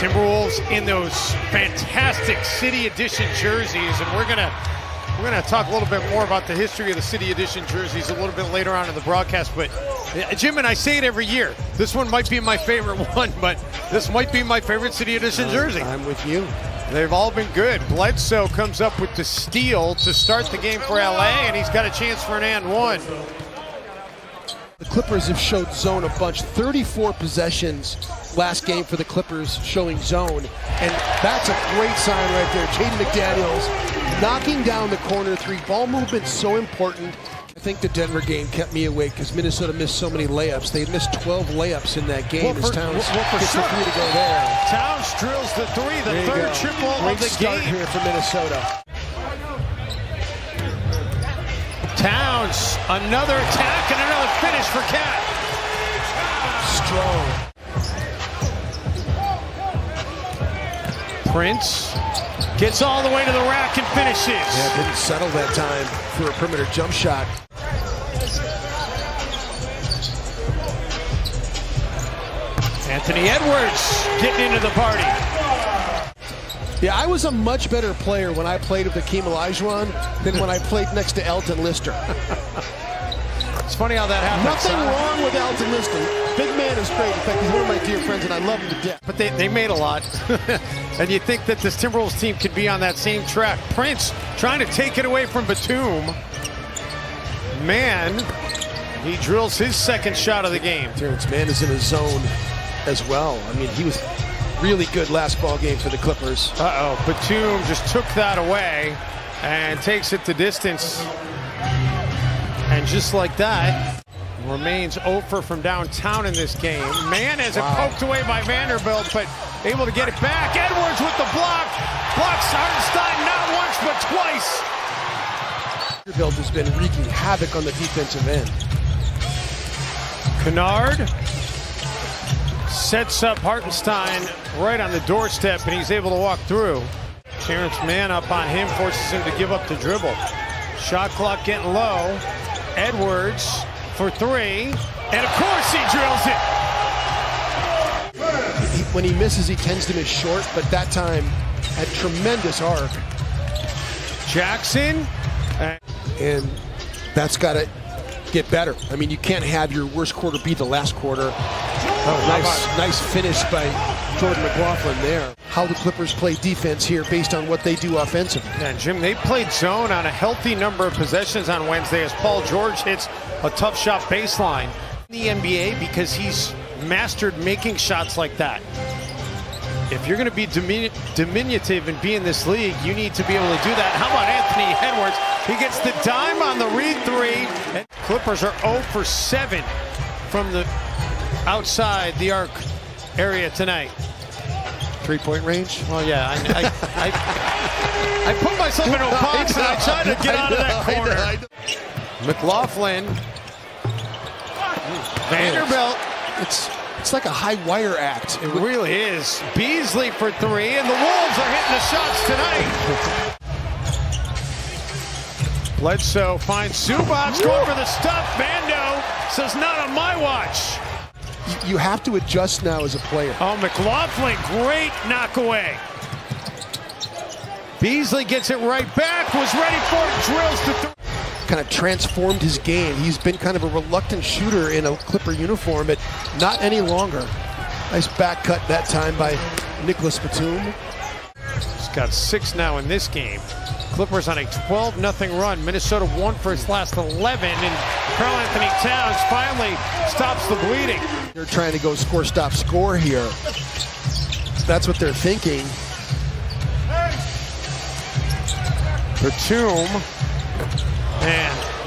Timberwolves in those fantastic City Edition jerseys, and we're gonna talk a little bit more about the history of the City Edition jerseys a little bit later on in the broadcast. But Jim, and I say it every year, this one might be my favorite one, but this might be my favorite City Edition jersey. I'm with you. They've all been good. Bledsoe comes up with the steal to start the game for LA, and he's got a chance for an and one. The Clippers have showed zone a bunch. 34 possessions last game for the Clippers showing zone. And that's a great sign right there. Jaden McDaniels knocking down the corner three. Ball movement so important. I think the Denver game kept me awake because Minnesota missed so many layups. They missed 12 layups in that game as Towns gets the three to go there. Towns drills the three, the third triple of the start game here for Minnesota. Towns, another attack and another finish for Cat. Strong. Prince gets all the way to the rack and finishes. Yeah, didn't settle that time for a perimeter jump shot. Anthony Edwards getting into the party. Yeah, I was a much better player when I played with Hakeem Olajuwon than when I played next to Elton Lister. It's funny how that happens. Nothing wrong with Elton Lister. Big man is great. In fact, he's one of my dear friends, and I love him to death. But they made a lot. And you think that this Timberwolves team could be on that same track. Prince trying to take it away from Batum. Man, he drills his second shot of the game. Terrence Mann is in his zone as well. I mean, he was really good last ball game for the Clippers. Batum just took that away and takes it to distance. And just like that, remains 0 from downtown in this game. Mann has it poked away by Vanderbilt, but able to get it back. Edwards with the block. Blocks Hartenstein not once, but twice. Vanderbilt has been wreaking havoc on the defensive end. Kennard sets up Hartenstein right on the doorstep, and he's able to walk through. Terrence Mann up on him, forces him to give up the dribble. Shot clock getting low. Edwards for three, and of course he drills it. When he misses, he tends to miss short, but that time had tremendous arc. Jackson. And that's got to get better. I mean, you can't have your worst quarter be the last quarter. Nice finish by Jordan McLaughlin there. How the Clippers play defense here based on what they do offensively. Yeah, Jim, they played zone on a healthy number of possessions on Wednesday as Paul George hits a tough shot baseline in the NBA because he's mastered making shots like that. If you're going to be diminutive and be in this league, you need to be able to do that. How about Anthony Edwards? He gets the dime on the read three. And Clippers are 0 for 7 from the outside the arc area tonight. 3-point range? Well, yeah, I put myself in a box and I tried to get out of that corner. McLaughlin, Vanderbilt. It's like a high wire act. It really is. Beasley for three, and the Wolves are hitting the shots tonight. Bledsoe finds Zubac going for the stuff. Vando says not on my watch. You have to adjust now as a player. Oh, McLaughlin, great knock away. Beasley gets it right back, was ready for it, drills to three. Kind of transformed his game. He's been kind of a reluctant shooter in a Clipper uniform, but not any longer. Nice back cut that time by Nicholas Batum. He's got 6 now in this game. Clippers on a 12-0 run. Minnesota won for its last 11, and Karl-Anthony Towns finally stops the bleeding. They're trying to go score, stop, score here. That's what they're thinking. Batum.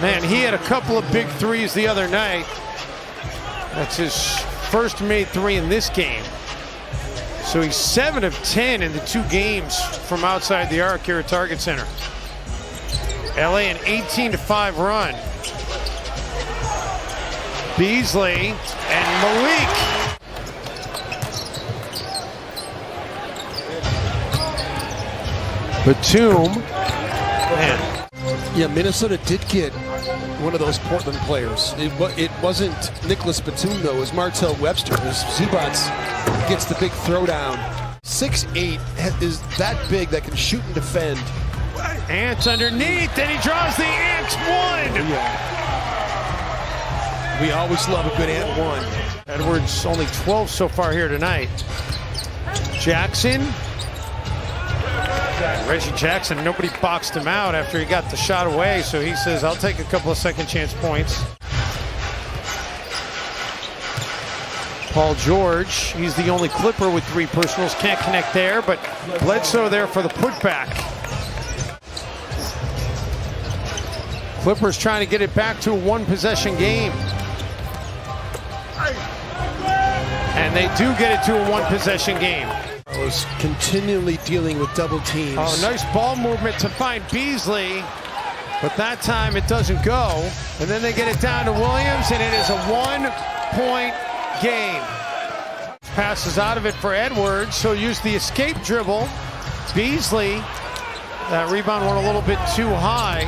Man, he had a couple of big threes the other night. That's his first made three in this game. So he's 7 of 10 in the 2 games from outside the arc here at Target Center. LA an 18-5 run. Beasley and Malik. Batum. Man. Yeah, Minnesota did get one of those Portland players. It wasn't Nicholas Batum, though. It was Martell Webster. Zubac gets the big throwdown. 6'8" is that big that can shoot and defend. Ant underneath, and he draws the Ant one. Yeah. We always love a good Ant one. Edwards only 12 so far here tonight. Jackson. Reggie Jackson, nobody boxed him out after he got the shot away, so he says, I'll take a couple of second chance points. Paul George, he's the only Clipper with 3 personals, can't connect there, but Bledsoe there for the putback. Clippers trying to get it back to a 1-possession game. And they do get it to a 1-possession game. Was continually dealing with double teams. Oh, nice ball movement to find Beasley, but that time it doesn't go. And then they get it down to Williams, and it is a 1-point game. Passes out of it for Edwards, so use the escape dribble. Beasley, that rebound went a little bit too high,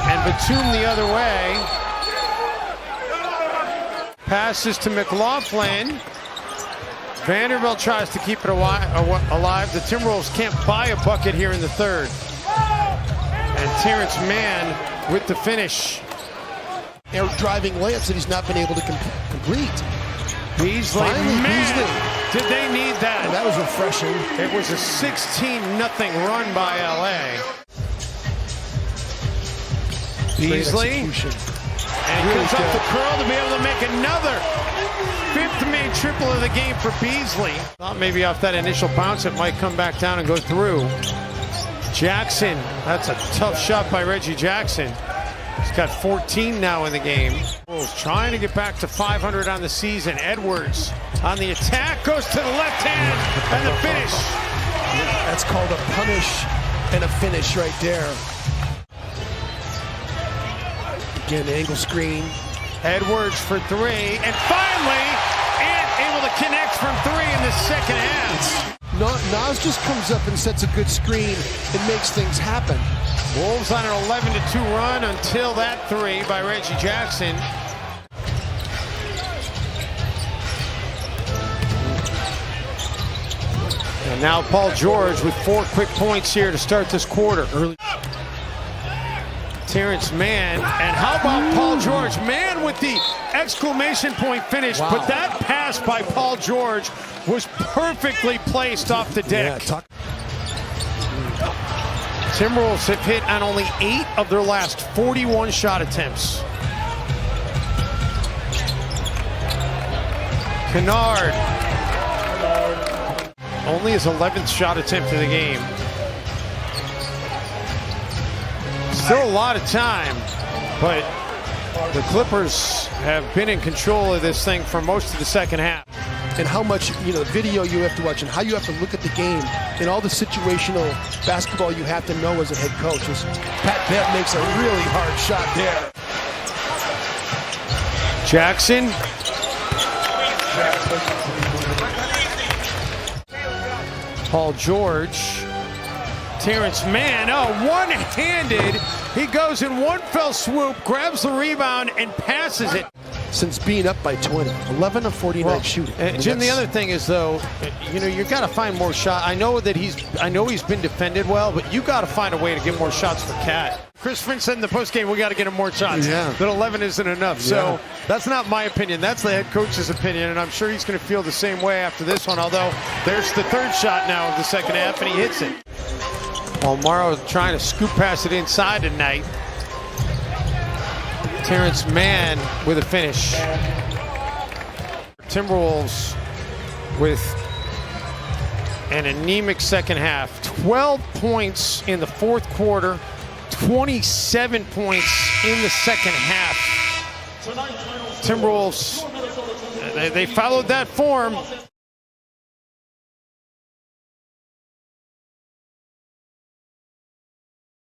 and Batum the other way. Passes to McLaughlin. Vanderbilt tries to keep it alive. The Timberwolves can't buy a bucket here in the third. And Terrence Mann with the finish. They're driving layups that he's not been able to complete. Beasley, Finally, man, did they need that? And that was refreshing. It was a 16-0 run by LA. Beasley, and he comes up the curl to be able to make another 5th main triple of the game for Beasley. Thought maybe off that initial bounce it might come back down and go through. Jackson, that's a tough shot by Reggie Jackson. He's got 14 now in the game. Wolves trying to get back to 500 on the season. Edwards on the attack, goes to the left hand, and the finish. That's called a punish and a finish right there. Again, angle screen. Edwards for 3, and finally, Ant able to connect from 3 in the second half. Nas just comes up and sets a good screen and makes things happen. Wolves on an 11-2 run until that 3 by Reggie Jackson. And now Paul George with 4 quick points here to start this quarter. Early. Terrence Mann, and how about Paul George? Mann with the exclamation point finish, wow. But that pass by Paul George was perfectly placed off the deck. Yeah, Timberwolves have hit on only 8 of their last 41 shot attempts. Kennard, only his 11th shot attempt of the game. Still a lot of time, but the Clippers have been in control of this thing for most of the second half. And how much, the video you have to watch and how you have to look at the game and all the situational basketball you have to know as a head coach. Pat Bev makes a really hard shot there. Jackson. Paul George. Terrence Mann, one-handed. He goes in one fell swoop, grabs the rebound, and passes it. Since being up by 20, 11 of 49 shooting. Jim, the other thing is, though, you got to find more shots. I know he's been defended well, but you got to find a way to get more shots for Cat. Chris Finch said in the postgame, we got to get him more shots. Yeah. That 11 isn't enough. Yeah. So that's not my opinion. That's the head coach's opinion, and I'm sure he's going to feel the same way after this one. Although there's the 3rd shot now of the second half, and he hits it. While Morrow trying to scoop past it inside tonight. Terrence Mann with a finish. Timberwolves with an anemic second half. 12 points in the 4th quarter, 27 points in the second half. Timberwolves, they followed that form.